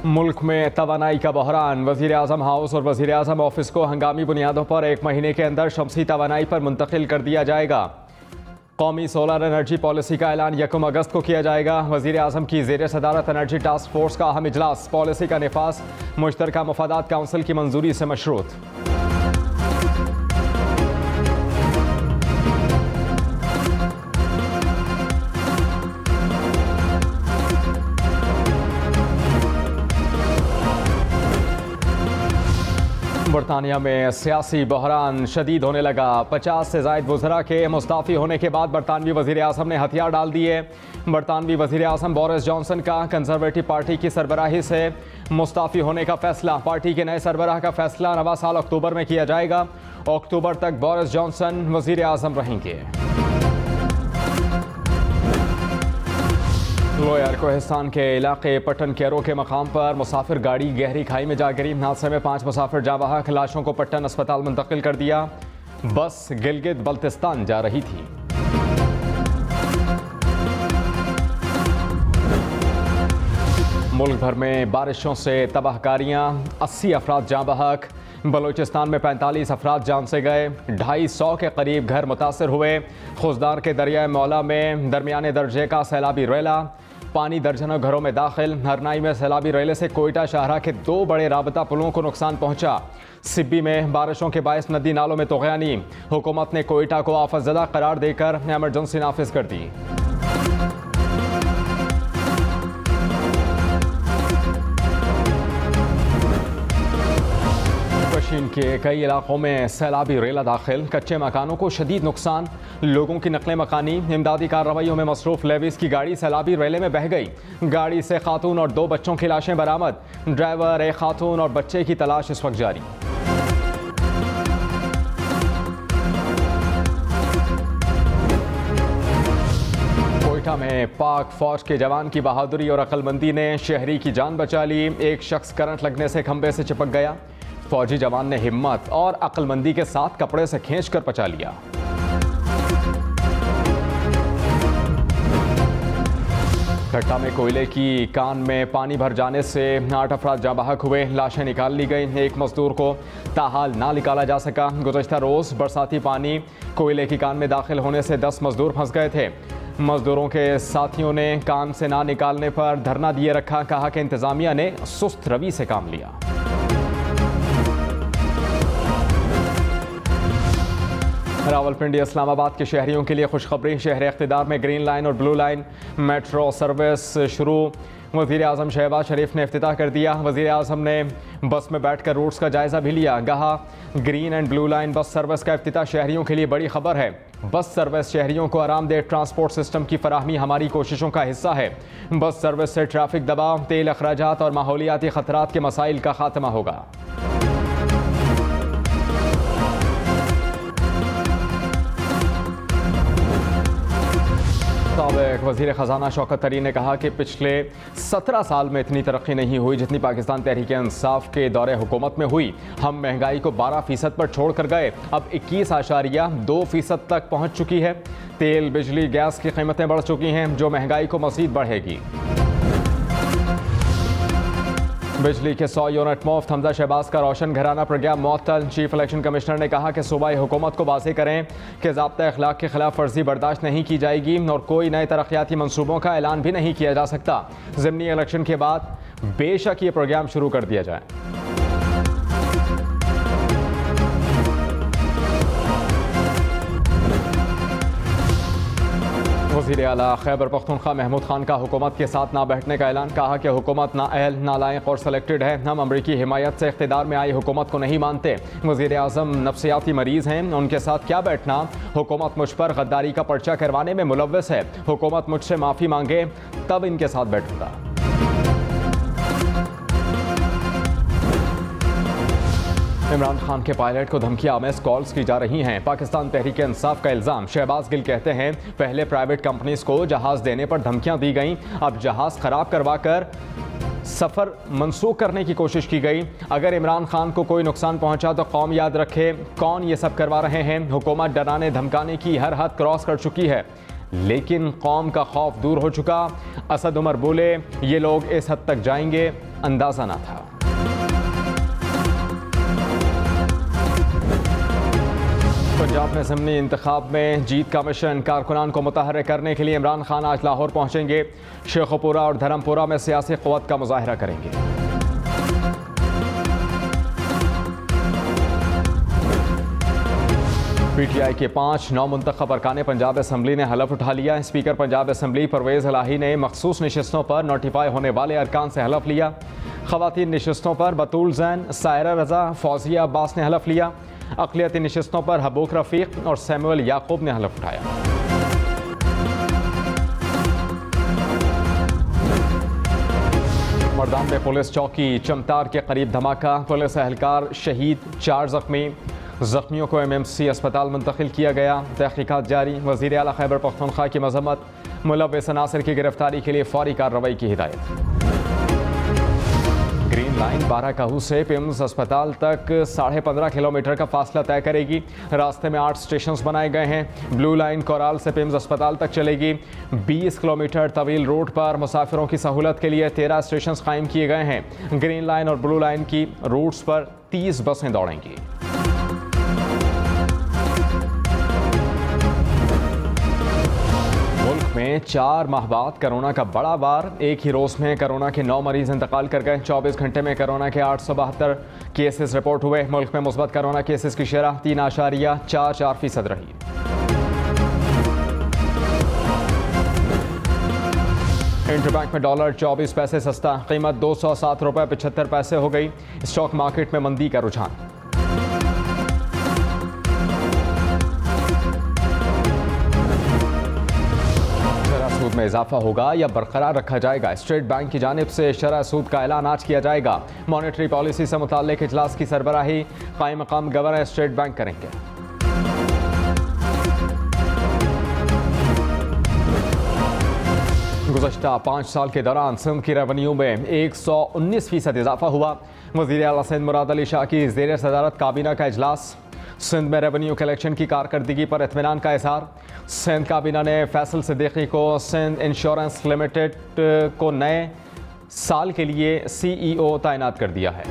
मुल्क में तवानाई का बहरान। वज़ीर आज़म हाउस और वज़ीर आज़म ऑफिस को हंगामी बुनियादों पर 1 महीने के अंदर शमसी तवानाई पर मुंतकिल कर दिया जाएगा। कौमी सोलर एनर्जी पॉलिसी का ऐलान 1 अगस्त को किया जाएगा। वज़ीर आज़म की ज़ेर सदारत एनर्जी टास्क फोर्स का अहम इजलास। पॉलिसी का निफाज मुश्तरका मफादात काउंसिल की मंजूरी से मशरूत। बरतानिया में सियासी बहरान शदीद होने लगा। 50 से ज़ायद वज़रा के मुस्ताफ़ी होने के बाद बरतानवी वज़ीर आज़म ने हथियार डाल दिए। बरतानवी वज़ीर आज़म बोरिस जॉनसन का कंजरवेटिव पार्टी की सरबराही से मुस्ताफ़ी होने का फैसला। पार्टी के नए सरबराह का फैसला नवा साल अक्टूबर में किया जाएगा। अक्टूबर तक बोरिस जॉनसन वज़ीर आज़म रहेंगे। लोयर कोहिस्तान के इलाके पट्टन कैरो के मकाम पर मुसाफिर गाड़ी गहरी खाई में जा गिरी। हादसे में 5 मुसाफिर जाँ बहक। लाशों को पट्टन अस्पताल मुंतकिल कर दिया। बस गिलगित बल्तिस्तान जा रही थी। मुल्क भर में बारिशों से तबाहकारियाँ, 80 अफराद जाँ बहक। बलूचिस्तान में 45 अफराद जान से गए। 250 के करीब घर मुतासर हुए। खुजदार के दरिया मौला में दरमियाने दर्जे का सैलाबी रेला। पानी दर्जनों घरों में दाखिल। हरनाई में सैलाबी रेले से कोयटा शाहरा के 2 बड़े राबता पुलों को नुकसान पहुंचा। सिब्बी में बारिशों के बायस नदी नालों में तोग़यानी। हुकूमत ने कोयटा को आफतज़दा करार देकर एमरजेंसी नाफिज कर दी। चीन के कई इलाकों में सैलाबी रेला दाखिल। कच्चे मकानों को शदीद नुकसान। लोगों की नकले मकानी। इमदादी कार्रवाइयों में मसरूफ लेविस की गाड़ी सैलाबी रेले में बह गई। गाड़ी से खातून और 2 बच्चों की लाशें बरामद। ड्राइवर, एक खातून और बच्चे की तलाश इस वक्त जारी। कोयटा में पाक फौज के जवान की बहादुरी और अक्लमंदी ने शहरी की जान बचा ली। एक शख्स करंट लगने से खंबे से चिपक गया। फौजी जवान ने हिम्मत और अक्लमंदी के साथ कपड़े से खींचकर बचा लिया। घट्टा में कोयले की कान में पानी भर जाने से 8 अफराद जाँ बहक हुए। लाशें निकाल ली गई। एक मजदूर को ताहाल ना निकाला जा सका। गुज़श्ता रोज़ बरसाती पानी कोयले की कान में दाखिल होने से 10 मजदूर फंस गए थे। मजदूरों के साथियों ने कान से ना निकालने पर धरना दिए रखा। कहा कि इंतज़ामिया ने सुस्त रवि से काम लिया। रावलपिंडी इस्लामाबाद के शहरियों के लिए खुशखबरी। शहर इख्तिदार में ग्रीन लाइन और ब्लू लाइन मेट्रो सर्विस शुरू। वज़ीर आज़म शहबाज शरीफ ने इफ्तिताह कर दिया। वज़ीर आज़म ने बस में बैठकर रूट्स का जायज़ा भी लिया। कहा green and blue line bus service का इफ्तिताह शहरियों के लिए बड़ी खबर है। बस सर्विस शहरियों को आरामदेह ट्रांसपोर्ट सिस्टम की फराहमी हमारी कोशिशों का हिस्सा है। बस सर्विस से ट्रैफिक दबाव, तेल अखराजात और माहौलियाती ख़तरात के मसाइल का खात्मा होगा। साबिक़ वज़ीर ख़जाना शौकत तरीन ने कहा कि पिछले 17 साल में इतनी तरक्की नहीं हुई जितनी पाकिस्तान तहरीक इंसाफ के दौरे हुकूमत में हुई। हम महंगाई को 12% पर छोड़ कर गए, अब 21.2% तक पहुँच चुकी है। तेल, बिजली, गैस की कीमतें बढ़ चुकी हैं जो महंगाई को मज़ीद बढ़ेगी। बिजली के 100 यूनिट मुफ्त। हमजा शहबाज का रोशन घराना प्रज्ञा मुअत्तल। चीफ इलेक्शन कमिश्नर ने कहा कि सूबाई हुकूमत को वाज़ेह करें कि ज़ाब्ता अखलाक की खिलाफ वर्जी बर्दाश्त नहीं की जाएगी और कोई नए तरक्याती मंसूबों का ऐलान भी नहीं किया जा सकता। ज़िमनी इलेक्शन के बाद बेशक ये प्रोग्राम शुरू कर दिया जाए। वज़ीर आला खैबर पख्तूनख्वा महमूद खान का हुकूमत के साथ ना बैठने का ऐलान। कहा कि हुकूमत नाअहल, नालायक और सेलेक्टेड है। हम अमरीकी हिमायत से इख्तिदार में आई हुकूमत को नहीं मानते। वज़ीर आज़म नफ्सियाती मरीज़ हैं, उनके साथ क्या बैठना। हुकूमत मुझ पर गद्दारी का पर्चा करवाने में मुलव्वस है। हुकूमत मुझसे माफ़ी मांगे तब इनके साथ बैठूंगा। इमरान खान के पायलट को धमकियां मिस कॉल्स की जा रही हैं। पाकिस्तान तहरीक इंसाफ का इल्ज़ाम। शहबाज गिल कहते हैं पहले प्राइवेट कंपनीज को जहाज़ देने पर धमकियां दी गईं, अब जहाज़ ख़राब करवा कर सफ़र मनसूख करने की कोशिश की गई। अगर इमरान खान को कोई नुकसान पहुंचा तो कौम याद रखे कौन ये सब करवा रहे हैं। हुकूमत डराने धमकाने की हर हद क्रॉस कर चुकी है, लेकिन कौम का खौफ दूर हो चुका। असद उमर बोले ये लोग इस हद तक जाएंगे अंदाज़ा न था। पंजाब में ज़िमनी इंतखाब में जीत का मिशन, कारकुनान को मुतहर्रिक करने के लिए इमरान खान आज लाहौर पहुँचेंगे। शेखुपुरा और धर्मपुरा में सियासी क़ुव्वत का मुज़ाहिरा करेंगे। PTI के 5 नौमुंतखब अरकान पंजाब असम्बली ने हलफ उठा लिया। स्पीकर पंजाब असम्बली परवेज़ इलाही ने मखसूस नशिस्तों पर नोटिफाई होने वाले अरकान से हलफ लिया। ख़वातीन नशिस्तों पर बतूल जैन, सायरा रज़ा, फौजिया अब्बास ने हलफ लिया। अक़लियती नशिस्तों पर हबूक रफ़ीक और सैमुअल याकूब ने हलफ उठाया। मर्दान में पुलिस चौकी चमतार के करीब धमाका, पुलिस एहलकार शहीद, 4 ज़ख्मी। ज़ख्मियों को MMC अस्पताल मुंतकिल किया गया। तहक़ीक़ात जारी। वज़ीर आला खैबर पख्तूनख्वा की मज़म्मत, मुलव्विस अनासिर की गिरफ्तारी के लिए फ़ौरी कार्रवाई की हिदायत। ग्रीन लाइन 12 कहू से पिम्स अस्पताल तक 15.5 किलोमीटर का फासला तय करेगी। रास्ते में 8 स्टेशन बनाए गए हैं। ब्लू लाइन कोराल से पिम्स अस्पताल तक चलेगी। 20 किलोमीटर तवील रूट पर मुसाफिरों की सहूलत के लिए 13 स्टेशन कायम किए गए हैं। ग्रीन लाइन और ब्लू लाइन की रूट्स पर 30 बसें दौड़ेंगी। में 4 माह बाद कोरोना का बड़ा वार, एक ही रोज़ में कोरोना के 9 मरीज इंतकाल कर गए। 24 घंटे में कोरोना के 872 केसेस रिपोर्ट हुए। मुल्क में मुस्बत कोरोना केसेस की शरह 3.44% रही। इंटरबैंक में डॉलर 24 पैसे सस्ता, कीमत 207 रुपये 75 पैसे हो गई। स्टॉक मार्केट में मंदी का रुझान। सूद में इजाफा होगा या बरकरार रखा जाएगा, स्टेट बैंक की जानिब से शरह सूद का ऐलान आज किया जाएगा। मॉनेटरी पॉलिसी से मुताल्लिक इजलास की सरबराही कायम मकाम गवर्नर स्टेट बैंक करेंगे। गुज़श्ता 5 साल के दौरान सिंध की रेवेन्यू में 119% इजाफा हुआ। वज़ीर आला सिंध मुराद अली शाह की ज़ेर सदारत काबीना का इजलास। सिंध में रेवेन्यू कलेक्शन की कारकर्दगी पर इत्मीनान का इज़हार। सिंध काबीना ने फैसल सिद्दीकी को सिंध इंश्योरेंस लिमिटेड को नए साल के लिए CEO तैनात कर दिया है।